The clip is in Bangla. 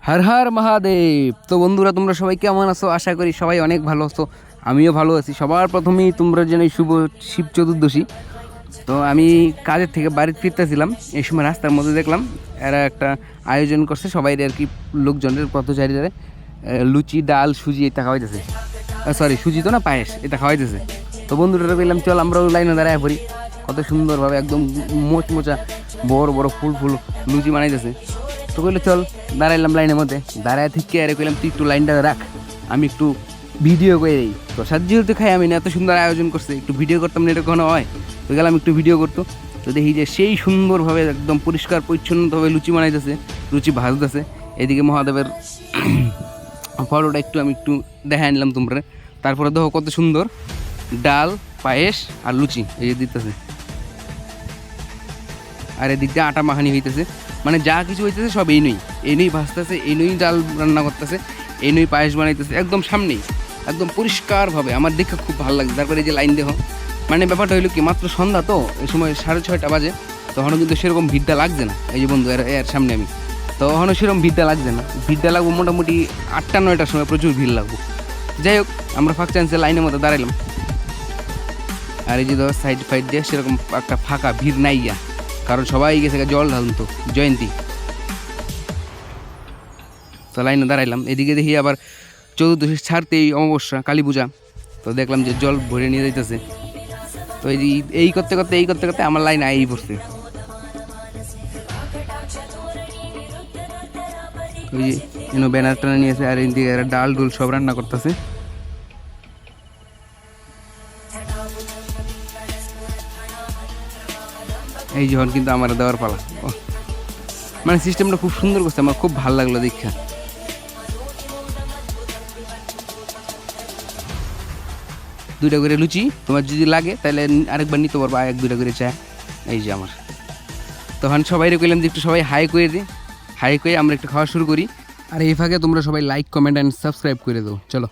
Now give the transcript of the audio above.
হর হর মহাদেব। তো বন্ধুরা, তোমরা সবাই কেমন আছো? আশা করি সবাই অনেক ভালো আছো। আমিও ভালো আছি। সবার প্রথমেই তোমরা জানাই শুভ শিব চতুর্দশী। তো আমি কাজের থেকে বাড়ি ফিরতেছিলাম, এই সময় রাস্তার মধ্যে দেখলাম এরা একটা আয়োজন করছে সবাই আর কি, লোকজনের পথচারীরা লুচি ডাল সুজি এটা খাওয়াইতেছে। সরি, সুজি তো না, পায়েস এটা খাওয়াইতেছে। তো বন্ধুরা বললাম চল আমরাও লাইনে দাঁড়ায় পড়ি। কত সুন্দরভাবে একদম মোচমোচা বড় বড় ফুল ফুল লুচি বানাইতেছে। তো কইলো চল, দাঁড়াইলাম লাইনের মধ্যে। দাঁড়ায় থেকে আরে কইলাম তুই একটু লাইনটা রাখ, আমি একটু ভিডিও করে দিই। প্রসাদ যেহেতু খাই আমি, না এত সুন্দর আয়োজন করছে, একটু ভিডিও করতাম না এটা কোনো হয়? তো গেলাম একটু ভিডিও করতো। তো দেখি যে সেই সুন্দরভাবে একদম পরিষ্কার পরিচ্ছন্নভাবে লুচি বানাইতেছে, লুচি ভাজতেছে। এদিকে মহাদেবের ফটোটা আমি একটু দেখা আনলাম তোমরা। তারপরে দেখো কত সুন্দর ডাল পায়েস আর লুচি এই যে দিতেছে, আর এদিক দিয়ে আটা মাখানি হইতেছে। মানে যা কিছু হইতেছে সব এই নই ভাজতেছে, এই নই ডাল রান্না করতেছে, এই নই পায়েস বানাইতেছে একদম সামনেই, একদম পরিষ্কারভাবে। আমার দেখে খুব ভালো লাগছে। তারপরে এই যে লাইন দেখো, মানে ব্যাপারটা হইলো কি, মাত্র সন্ধ্যা তো, এই সময় 6:30 বাজে, তখনও কিন্তু সেরকম ভিড়টা লাগছে না। এই যে বন্ধু এর সামনে আমি, তখনও সেরকম ভিড়টা লাগছে না। ভিড়টা লাগবো মোটামুটি 8টা-9টার সময়, প্রচুর ভিড় লাগবো। যাই হোক, আমরা ফার্স্ট চান্সে লাইনের মধ্যে দাঁড়াইলাম। আর এই যে ধর সাইড ফাইড দিয়ে সেরকম একটা ফাঁকা ভিড় নাই গিয়া, কারণ সবাই গেছে জল ঢালুন তো জয়ন্তী। তো লাইনে দাঁড়াইলাম। এদিকে দেখি আবার চতুর্দশী ছাড়তেই অমাবস্যা, কালী পূজা। তো দেখলাম যে জল ভরে নিয়ে যাইতেছে। তো এই করতে করতে আমার লাইন আই পড়ছে। ওই যে ব্যানার টানা নিয়েছে, আর এদিকে ডাল ডুল সব রান্না করতেছে। এই যখন কিন্তু আমার দেওয়ার পালা। মানে সিস্টেমটা খুব সুন্দর করছে, আমার খুব ভালো লাগলো দেখা। 2টা করে লুচি, তোমার যদি লাগে তাহলে আরেকবার নিতে পারবো, 1-2টা করে চা। এই যে আমার, তখন সবাই কইলাম যে একটু সবাই হাই করে দিই, হাই করে আমরা একটু খাওয়া শুরু করি। আর এই ফাঁকে তোমরা সবাই লাইক কমেন্ট অ্যান্ড সাবস্ক্রাইব করে দাও। চলো।